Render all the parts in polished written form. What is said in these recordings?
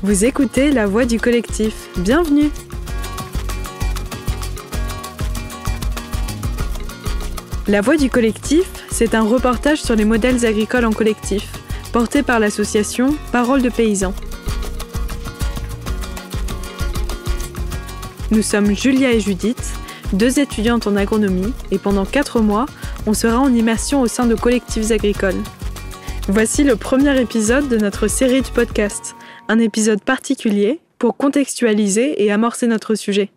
Vous écoutez La Voix du collectif. Bienvenue! La Voix du collectif, c'est un reportage sur les modèles agricoles en collectif, porté par l'association Paroles de paysans. Nous sommes Julia et Judith, deux étudiantes en agronomie, et pendant 4 mois, on sera en immersion au sein de collectifs agricoles. Voici le premier épisode de notre série de podcasts, un épisode particulier pour contextualiser et amorcer notre sujet.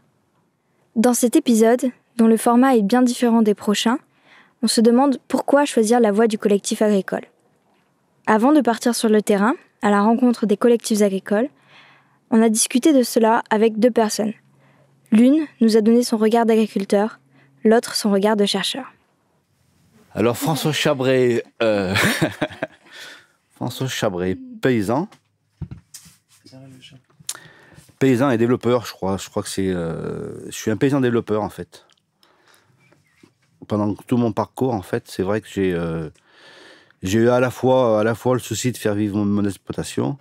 Dans cet épisode, dont le format est bien différent des prochains, on se demande pourquoi choisir la voie du collectif agricole. Avant de partir sur le terrain, à la rencontre des collectifs agricoles, on a discuté de cela avec 2 personnes. L'une nous a donné son regard d'agriculteur, l'autre son regard de chercheur. Alors François Chabret, paysan. Paysan et développeur, je crois que c'est... je suis un paysan développeur, en fait. Pendant tout mon parcours, en fait, c'est vrai que j'ai eu à la fois le souci de faire vivre mon exploitation,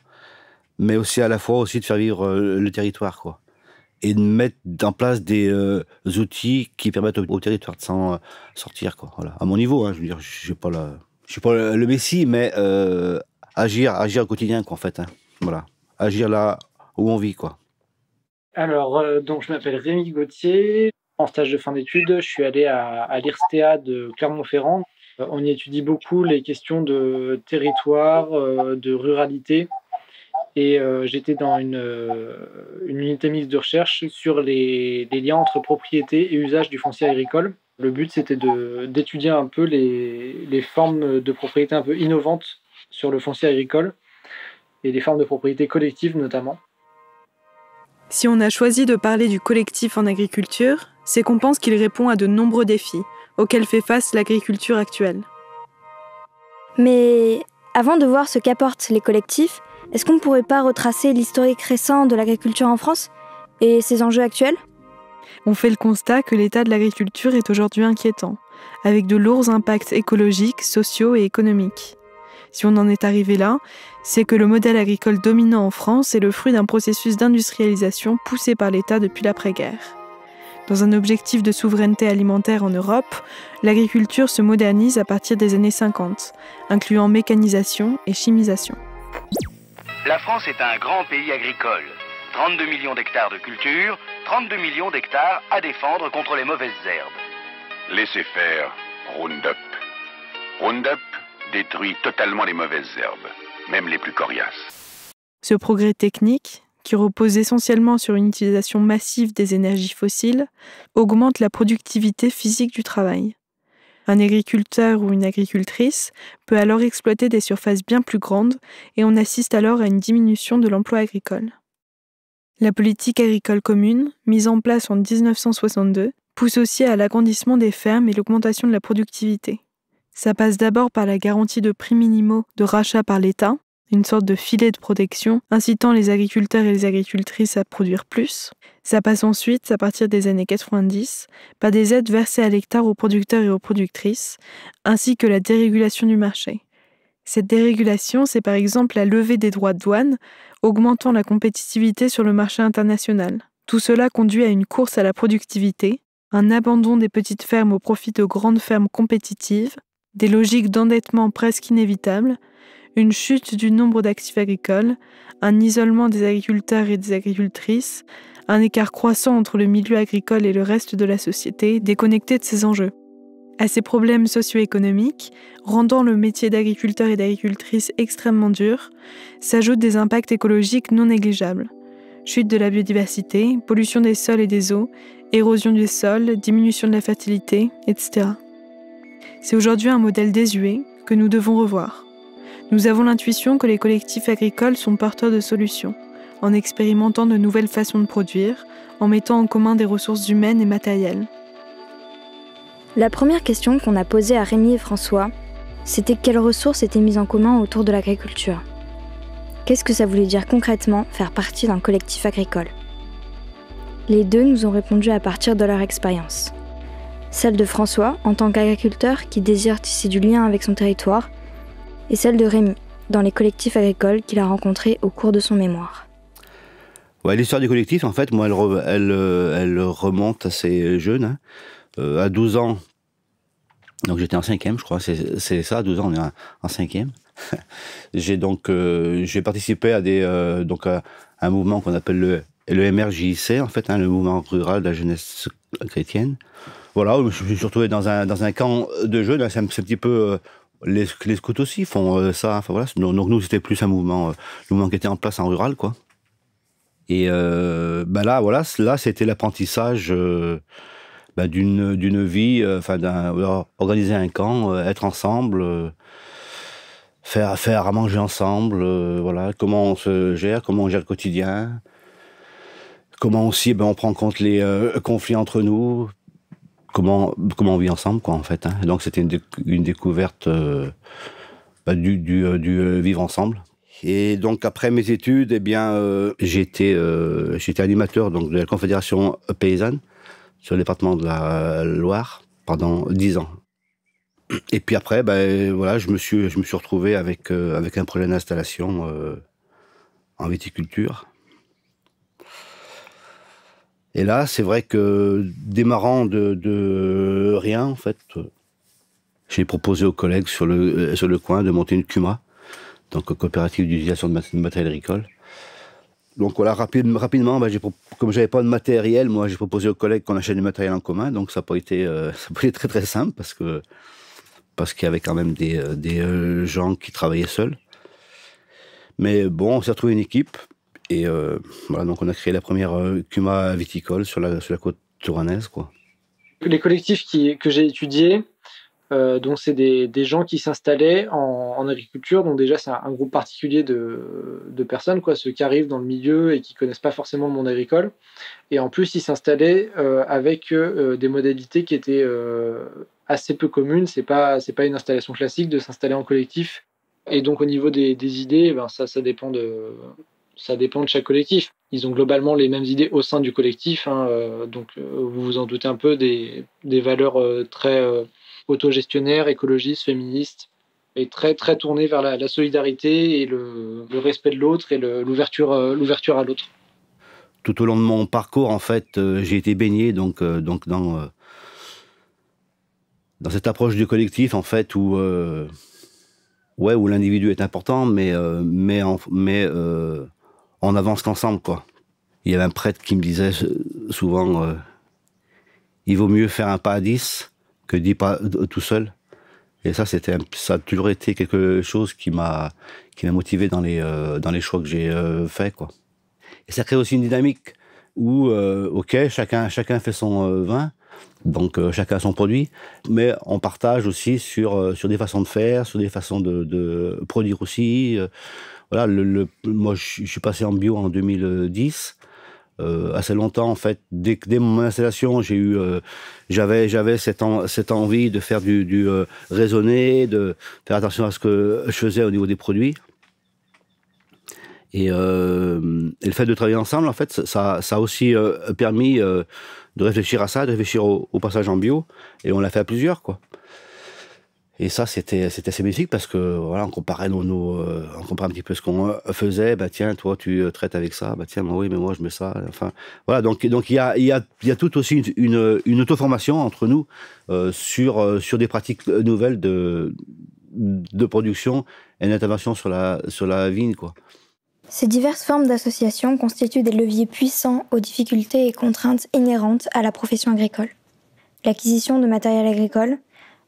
mais aussi à la fois aussi de faire vivre le territoire, quoi. Et de mettre en place des outils qui permettent au territoire de s'en sortir, quoi. Voilà. À mon niveau, hein, je veux dire, je suis pas le messie, mais agir au quotidien, quoi, en fait. Hein. Voilà. Agir là où on vit, quoi. Alors, donc je m'appelle Rémi Gauthier. En stage de fin d'études, je suis allé à l'IRSTEA de Clermont-Ferrand. On y étudie beaucoup les questions de territoire, de ruralité. Et j'étais dans une unité mixte de recherche sur les liens entre propriété et usage du foncier agricole. Le but, c'était d'étudier un peu les formes de propriété un peu innovantes sur le foncier agricole et les formes de propriété collective notamment. Si on a choisi de parler du collectif en agriculture, c'est qu'on pense qu'il répond à de nombreux défis auxquels fait face l'agriculture actuelle. Mais avant de voir ce qu'apportent les collectifs, est-ce qu'on ne pourrait pas retracer l'historique récent de l'agriculture en France et ses enjeux actuels ? On fait le constat que l'état de l'agriculture est aujourd'hui inquiétant, avec de lourds impacts écologiques, sociaux et économiques. Si on en est arrivé là, c'est que le modèle agricole dominant en France est le fruit d'un processus d'industrialisation poussé par l'État depuis l'après-guerre. Dans un objectif de souveraineté alimentaire en Europe, l'agriculture se modernise à partir des années 50, incluant mécanisation et chimisation. La France est un grand pays agricole. 32 millions d'hectares de culture, 32 millions d'hectares à défendre contre les mauvaises herbes. Laissez faire Roundup. Roundup détruit totalement les mauvaises herbes, même les plus coriaces. Ce progrès technique, qui repose essentiellement sur une utilisation massive des énergies fossiles, augmente la productivité physique du travail. Un agriculteur ou une agricultrice peut alors exploiter des surfaces bien plus grandes et on assiste alors à une diminution de l'emploi agricole. La politique agricole commune, mise en place en 1962, pousse aussi à l'agrandissement des fermes et l'augmentation de la productivité. Ça passe d'abord par la garantie de prix minimaux de rachat par l'État, une sorte de filet de protection incitant les agriculteurs et les agricultrices à produire plus. Ça passe ensuite, à partir des années 90, par des aides versées à l'hectare aux producteurs et aux productrices, ainsi que la dérégulation du marché. Cette dérégulation, c'est par exemple la levée des droits de douane, augmentant la compétitivité sur le marché international. Tout cela conduit à une course à la productivité, un abandon des petites fermes au profit de grandes fermes compétitives, des logiques d'endettement presque inévitables, une chute du nombre d'actifs agricoles, un isolement des agriculteurs et des agricultrices, un écart croissant entre le milieu agricole et le reste de la société, déconnecté de ces enjeux. À ces problèmes socio-économiques, rendant le métier d'agriculteur et d'agricultrice extrêmement dur, s'ajoutent des impacts écologiques non négligeables. Chute de la biodiversité, pollution des sols et des eaux, érosion des sols, diminution de la fertilité, etc. C'est aujourd'hui un modèle désuet que nous devons revoir. Nous avons l'intuition que les collectifs agricoles sont porteurs de solutions, en expérimentant de nouvelles façons de produire, en mettant en commun des ressources humaines et matérielles. La première question qu'on a posée à Rémi et François, c'était quelles ressources étaient mises en commun autour de l'agriculture. Qu'est-ce que ça voulait dire concrètement faire partie d'un collectif agricole ? Les deux nous ont répondu à partir de leur expérience. Celle de François, en tant qu'agriculteur qui désire tisser du lien avec son territoire, et celle de Rémi, dans les collectifs agricoles qu'il a rencontrés au cours de son mémoire. Ouais, l'histoire du collectif, en fait, moi, elle remonte assez jeune, hein. À 12 ans, donc j'étais en 5e, je crois, c'est ça, à 12 ans, on est en 5e. J'ai participé à un mouvement qu'on appelle le MRJC, en fait, hein, le mouvement rural de la jeunesse chrétienne. Voilà, je me suis retrouvé dans un camp de jeunes, hein, c'est un petit peu... les scouts aussi font ça, enfin voilà. Donc nous, c'était plus un mouvement, le mouvement qui était en place en rural, quoi. Et là, voilà, là, c'était l'apprentissage d'une vie, organiser un camp, être ensemble, faire à manger ensemble, voilà, comment on se gère, comment on gère le quotidien, comment aussi on prend en compte les conflits entre nous, comment on vit ensemble, quoi, en fait, hein. Et donc c'était une découverte du vivre ensemble. Et donc après mes études, eh bien, j'étais animateur donc de la Confédération paysanne sur le département de la Loire pendant 10 ans. Et puis après, voilà, je me suis retrouvé avec un projet d'installation en viticulture. Et là, c'est vrai que démarrant de rien, en fait, j'ai proposé aux collègues sur le coin de monter une CUMA, donc coopérative d'utilisation de matériel agricole. Donc voilà, rapidement, comme j'avais pas de matériel, moi j'ai proposé aux collègues qu'on achète du matériel en commun, donc ça n'a pas été très très simple parce qu'il y avait quand même des gens qui travaillaient seuls. Mais bon, on s'est retrouvé une équipe et voilà, donc on a créé la première CUMA viticole sur la côte touranaise, quoi. Les collectifs que j'ai étudiés, donc c'est des gens qui s'installaient en agriculture. Donc déjà, c'est un groupe particulier de personnes, quoi, ceux qui arrivent dans le milieu et qui connaissent pas forcément le monde agricole. Et en plus, ils s'installaient avec des modalités qui étaient assez peu communes. C'est pas une installation classique de s'installer en collectif. Et donc au niveau des idées, ça dépend de chaque collectif. Ils ont globalement les mêmes idées au sein du collectif, hein, donc vous vous en doutez un peu, des valeurs très autogestionnaires, écologistes, féministes, et très très tournées vers la solidarité et le respect de l'autre et l'ouverture à l'autre. Tout au long de mon parcours, en fait, j'ai été baigné donc dans cette approche du collectif, en fait, où l'individu est important, mais on avance qu'ensemble, quoi. Il y avait un prêtre qui me disait souvent il vaut mieux faire un pas à 10 que 10 pas tout seul. Et ça a toujours été quelque chose qui m'a motivé dans les choix que j'ai faits, quoi. Et ça crée aussi une dynamique où chacun fait son vin, donc chacun a son produit, mais on partage aussi sur des façons de faire, sur des façons de produire aussi. Voilà, moi je suis passé en bio en 2010. Assez longtemps, en fait, dès mon installation, j'avais cette envie de faire du raisonné, de faire attention à ce que je faisais au niveau des produits. Et le fait de travailler ensemble, en fait, ça a aussi permis de réfléchir à ça, de réfléchir au passage en bio, et on l'a fait à plusieurs, quoi. Et ça, c'était assez bénéfique parce que voilà, on comparait on comparait un petit peu ce qu'on faisait. Tiens, toi, tu traites avec ça. Tiens, oui, mais moi, je mets ça. Enfin, voilà. Donc il y a tout aussi une auto-formation entre nous sur des pratiques nouvelles de production et d'intervention sur la vigne, quoi. Ces diverses formes d'associations constituent des leviers puissants aux difficultés et contraintes inhérentes à la profession agricole. L'acquisition de matériel agricole,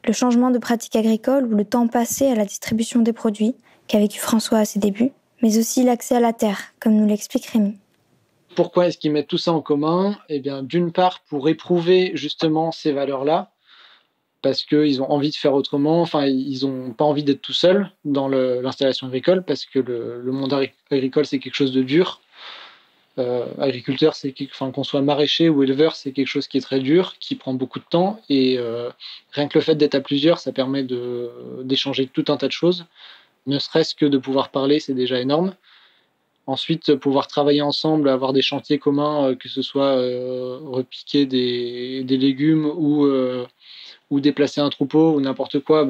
le changement de pratique agricole ou le temps passé à la distribution des produits, qu'a vécu François à ses débuts, mais aussi l'accès à la terre, comme nous l'explique Rémi. Pourquoi est-ce qu'ils mettent tout ça en commun ? Eh bien, d'une part, pour éprouver justement ces valeurs-là, parce qu'ils ont envie de faire autrement, enfin, ils n'ont pas envie d'être tout seuls dans l'installation agricole, parce que le monde agricole, c'est quelque chose de dur. Agriculteur, qu'on soit maraîcher ou éleveur, c'est quelque chose qui est très dur, qui prend beaucoup de temps, et rien que le fait d'être à plusieurs, ça permet d'échanger tout un tas de choses. Ne serait-ce que de pouvoir parler, c'est déjà énorme. Ensuite, pouvoir travailler ensemble, avoir des chantiers communs, que ce soit repiquer des légumes ou déplacer un troupeau ou n'importe quoi,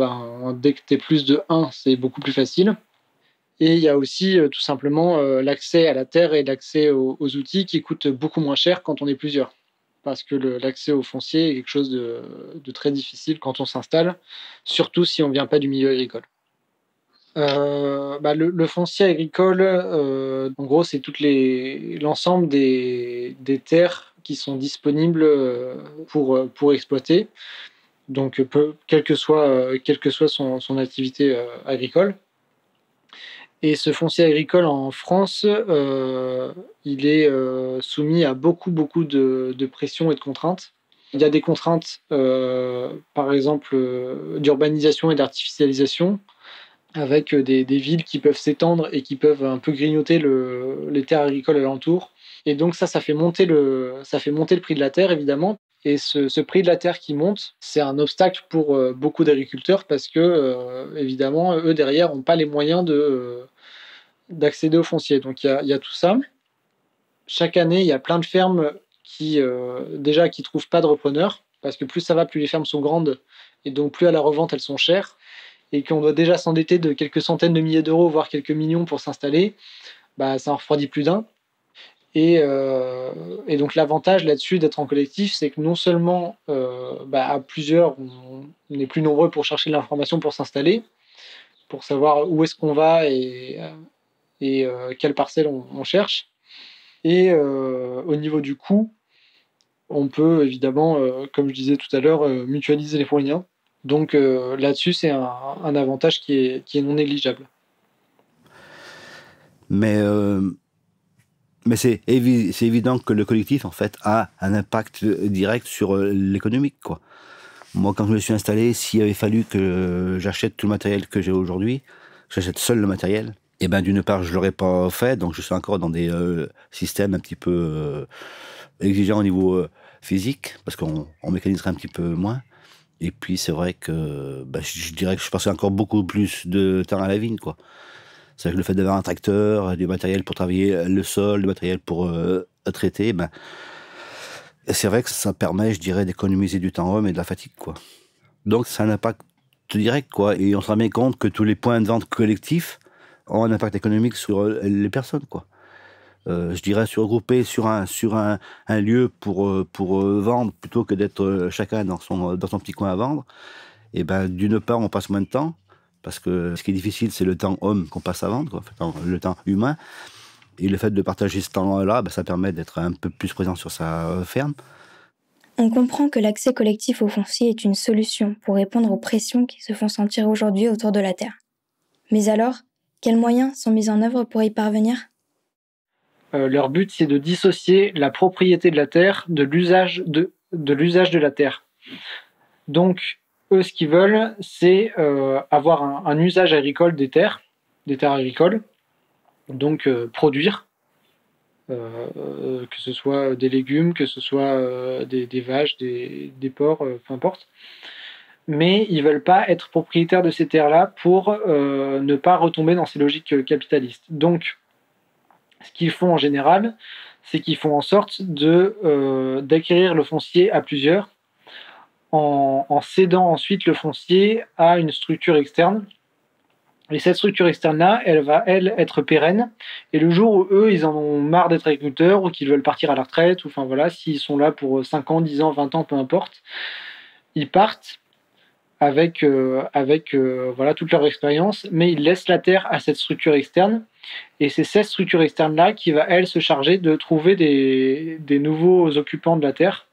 dès que tu es plus de 1, c'est beaucoup plus facile. Et il y a aussi tout simplement l'accès à la terre et l'accès aux outils qui coûtent beaucoup moins cher quand on est plusieurs. Parce que l'accès au foncier est quelque chose de très difficile quand on s'installe, surtout si on ne vient pas du milieu agricole. Le foncier agricole, en gros, c'est l'ensemble des terres qui sont disponibles pour exploiter, donc quelle que soit son activité agricole. Et ce foncier agricole en France, il est soumis à beaucoup de pression et de contraintes. Il y a des contraintes, par exemple, d'urbanisation et d'artificialisation, avec des villes qui peuvent s'étendre et qui peuvent un peu grignoter les terres agricoles alentour. Et donc ça fait monter le prix de la terre, évidemment. Et ce prix de la terre qui monte, c'est un obstacle pour beaucoup d'agriculteurs parce que, évidemment, eux, derrière, n'ont pas les moyens d'accéder au foncier. Donc il y a tout ça. Chaque année, il y a plein de fermes qui trouvent pas de repreneurs, parce que plus ça va, plus les fermes sont grandes, et donc plus à la revente, elles sont chères, et qu'on doit déjà s'endetter de quelques centaines de milliers d'euros, voire quelques millions pour s'installer, ça en refroidit plus d'un. Et donc l'avantage là-dessus d'être en collectif, c'est que non seulement à plusieurs, on est plus nombreux pour chercher de l'information pour s'installer, pour savoir où est-ce qu'on va et quelle parcelle on cherche. Et au niveau du coût, on peut évidemment, comme je disais tout à l'heure, mutualiser les moyens. Donc là-dessus, c'est un avantage qui est non négligeable. Mais c'est évident que le collectif, en fait, a un impact direct sur l'économique, quoi. Moi, quand je me suis installé, s'il avait fallu que j'achète tout le matériel que j'ai aujourd'hui, j'achète seul le matériel, et d'une part, je l'aurais pas fait, donc je suis encore dans des systèmes un petit peu exigeants au niveau physique, parce qu'on mécaniserait un petit peu moins. Et puis, c'est vrai que je dirais que je passais encore beaucoup plus de temps à la vigne, quoi. C'est-à-dire que le fait d'avoir un tracteur, du matériel pour travailler le sol, du matériel pour traiter, c'est vrai que ça permet, je dirais, d'économiser du temps homme et de la fatigue, quoi. Donc, ça a un impact direct, quoi. Et on se rend bien compte que tous les points de vente collectifs ont un impact économique sur les personnes, quoi. Je dirais se regrouper sur un lieu pour vendre plutôt que d'être chacun dans son petit coin à vendre. Et d'une part, on passe moins de temps, parce que ce qui est difficile, c'est le temps homme qu'on passe à vendre, quoi. Enfin, le temps humain. Et le fait de partager ce temps-là, ça permet d'être un peu plus présent sur sa ferme. On comprend que l'accès collectif au foncier est une solution pour répondre aux pressions qui se font sentir aujourd'hui autour de la terre. Mais alors, quels moyens sont mis en œuvre pour y parvenir ? Leur but, c'est de dissocier la propriété de la terre de l'usage de la terre. Donc, eux, ce qu'ils veulent, c'est avoir un usage agricole des terres agricoles, donc produire, que ce soit des légumes, que ce soit des vaches, des porcs, peu importe. Mais ils ne veulent pas être propriétaires de ces terres-là pour ne pas retomber dans ces logiques capitalistes. Donc, ce qu'ils font en général, c'est qu'ils font en sorte d'acquérir le foncier à plusieurs, en cédant ensuite le foncier à une structure externe. Et cette structure externe-là, elle va, être pérenne. Et le jour où eux, ils en ont marre d'être agriculteurs ou qu'ils veulent partir à la retraite, ou enfin voilà, s'ils sont là pour 5 ans, 10 ans, 20 ans, peu importe, ils partent avec toute leur expérience, mais ils laissent la terre à cette structure externe. Et c'est cette structure externe-là qui va, elle, se charger de trouver des nouveaux occupants de la terre.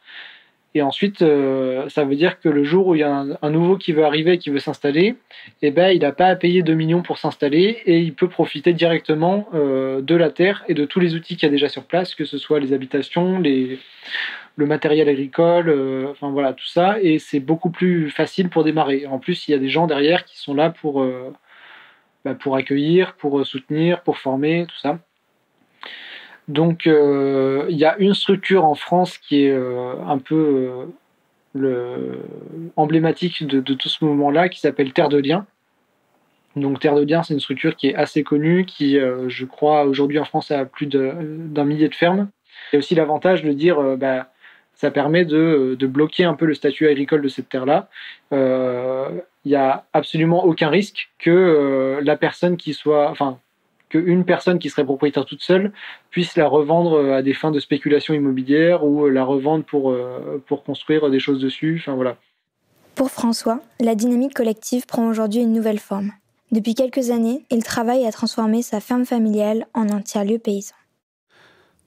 Et ensuite, ça veut dire que le jour où il y a un nouveau qui veut arriver, qui veut s'installer, il n'a pas à payer 2 millions pour s'installer et il peut profiter directement de la terre et de tous les outils qu'il y a déjà sur place, que ce soit les habitations, le matériel agricole, tout ça. Et c'est beaucoup plus facile pour démarrer. En plus, il y a des gens derrière qui sont là pour accueillir, pour soutenir, pour former, tout ça. Donc, il y a une structure en France qui est un peu emblématique de tout ce mouvement-là, qui s'appelle Terre de Liens. Donc, Terre de Liens, c'est une structure qui est assez connue, qui, je crois, aujourd'hui en France, a plus d'un millier de fermes. Il y a aussi l'avantage de dire, ça permet de bloquer un peu le statut agricole de cette terre-là. Il n'y a absolument aucun risque que la personne qui soit... Enfin, qu'une personne qui serait propriétaire toute seule puisse la revendre à des fins de spéculation immobilière ou la revendre pour construire des choses dessus. Enfin, voilà. Pour François, la dynamique collective prend aujourd'hui une nouvelle forme. Depuis quelques années, il travaille à transformer sa ferme familiale en un tiers-lieu paysan.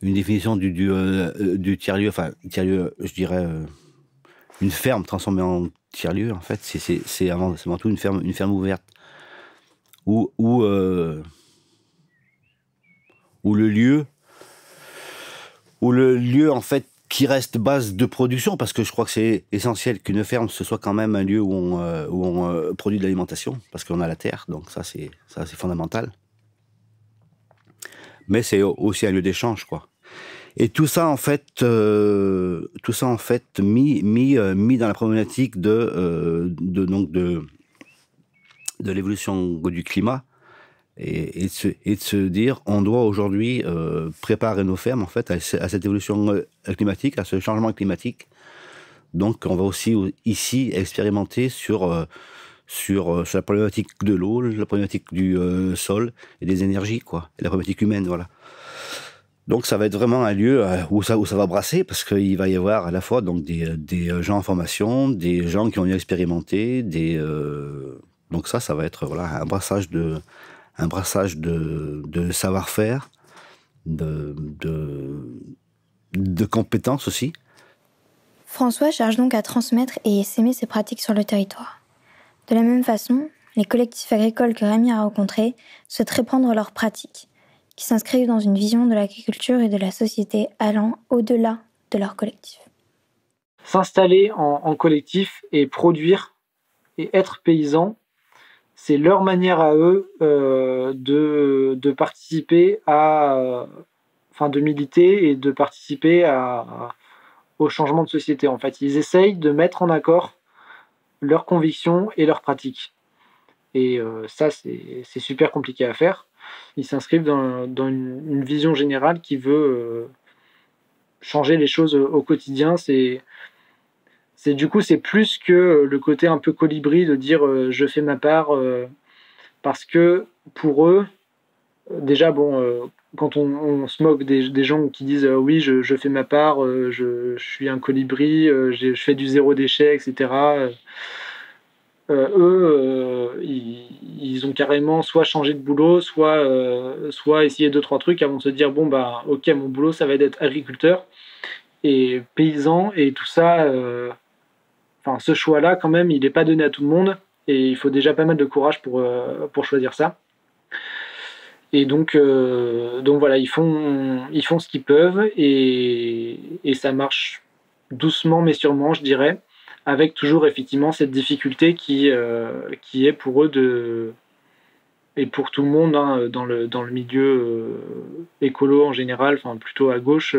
Une définition du tiers-lieu, enfin, tiers-lieu, je dirais, une ferme transformée en tiers-lieu, en fait, c'est avant tout une ferme ouverte. Où le lieu, en fait, qui reste base de production, parce que je crois que c'est essentiel qu'une ferme, ce soit quand même un lieu où on produit de l'alimentation, parce qu'on a la terre, donc ça c'est fondamental. Mais c'est aussi un lieu d'échange, quoi. Et tout ça en fait mis dans la problématique de l'évolution du climat. Et de se dire, on doit aujourd'hui préparer nos fermes en fait à cette évolution climatique, à ce changement climatique. Donc, on va aussi ici expérimenter sur la problématique de l'eau, la problématique du sol et des énergies, quoi, et la problématique humaine, voilà. Donc, ça va être vraiment un lieu où ça va brasser, parce qu'il va y avoir à la fois donc des gens en formation, des gens qui ont expérimenté, donc ça va être voilà un brassage de savoir-faire, de compétences aussi. François cherche donc à transmettre et essaimer ses pratiques sur le territoire. De la même façon, les collectifs agricoles que Rémi a rencontrés souhaitent répandre leurs pratiques, qui s'inscrivent dans une vision de l'agriculture et de la société allant au-delà de leur collectif. S'installer en collectif et produire et être paysan, c'est leur manière à eux de participer de militer et de participer au changement de société. En fait, ils essayent de mettre en accord leurs convictions et leurs pratiques. Et ça, c'est super compliqué à faire. Ils s'inscrivent dans une vision générale qui veut changer les choses au quotidien. Du coup, c'est plus que le côté un peu colibri de dire je fais ma part, parce que pour eux, déjà, quand on se moque des gens qui disent oui, je fais ma part, je suis un colibri, je fais du zéro déchet, etc. Ils ont carrément soit changé de boulot, soit essayé 2-3 trucs avant de se dire bon, bah, ok, mon boulot, ça va être d'être agriculteur et paysan et tout ça. Ce choix-là, quand même, il n'est pas donné à tout le monde et il faut déjà pas mal de courage pour choisir ça. Et donc voilà, ils font ce qu'ils peuvent et ça marche doucement mais sûrement, je dirais, avec toujours effectivement cette difficulté qui est pour eux et pour tout le monde hein, dans le milieu écolo en général, enfin plutôt à gauche.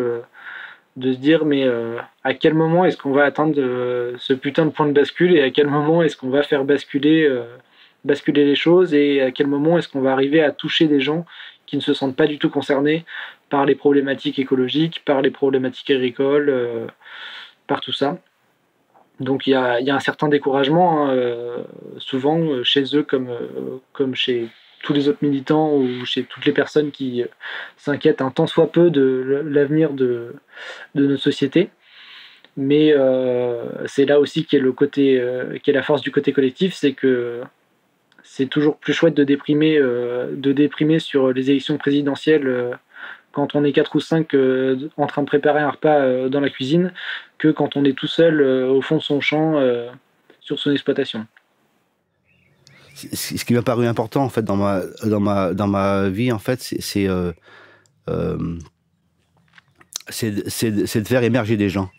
De se dire mais à quel moment est-ce qu'on va atteindre ce putain de point de bascule et à quel moment est-ce qu'on va faire basculer les choses et à quel moment est-ce qu'on va arriver à toucher des gens qui ne se sentent pas du tout concernés par les problématiques écologiques, par les problématiques agricoles, par tout ça. Donc il y a un certain découragement hein, souvent chez eux comme chez tous les autres militants ou chez toutes les personnes qui s'inquiètent un tant soit peu de l'avenir de notre société. Mais c'est là aussi qu'est la force du côté collectif, c'est que c'est toujours plus chouette de déprimer sur les élections présidentielles quand on est 4 ou 5 en train de préparer un repas dans la cuisine que quand on est tout seul au fond de son champ sur son exploitation. Ce qui m'a paru important en fait dans ma vie en fait, c'est de faire émerger des gens.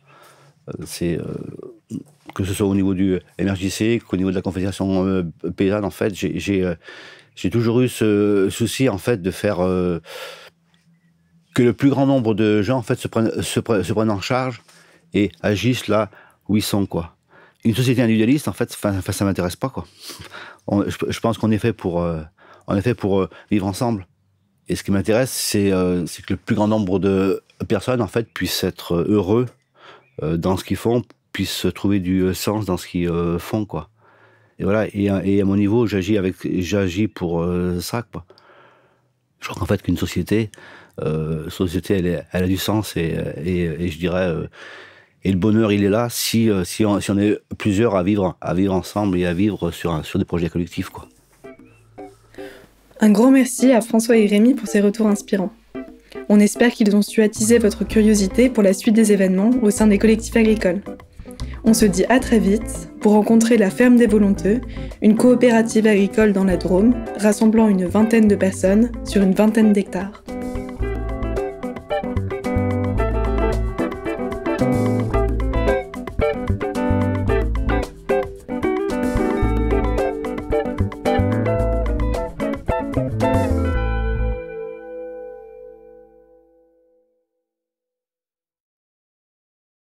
Que ce soit au niveau du MRJC, qu'au niveau de la Confédération paysanne, en fait, j'ai toujours eu ce souci en fait de faire que le plus grand nombre de gens en fait se prennent en charge et agissent là où ils sont, quoi. Une société individualiste, en fait, ça m'intéresse pas, quoi. Je pense qu'on est fait pour vivre ensemble. Et ce qui m'intéresse, c'est que le plus grand nombre de personnes, en fait, puissent être heureux dans ce qu'ils font, puissent trouver du sens dans ce qu'ils font, quoi. Et voilà. Et à mon niveau, j'agis pour ça, quoi. Je crois qu'en fait qu'une société, elle a du sens et je dirais, et le bonheur il est là si on est plusieurs à vivre ensemble et à vivre sur des projets collectifs, quoi. Un grand merci à François et Rémi pour ces retours inspirants. On espère qu'ils ont su attiser votre curiosité pour la suite des événements au sein des collectifs agricoles. On se dit à très vite pour rencontrer la Ferme des Volonteux, une coopérative agricole dans la Drôme, rassemblant une 20aine de personnes sur une 20aine d'hectares.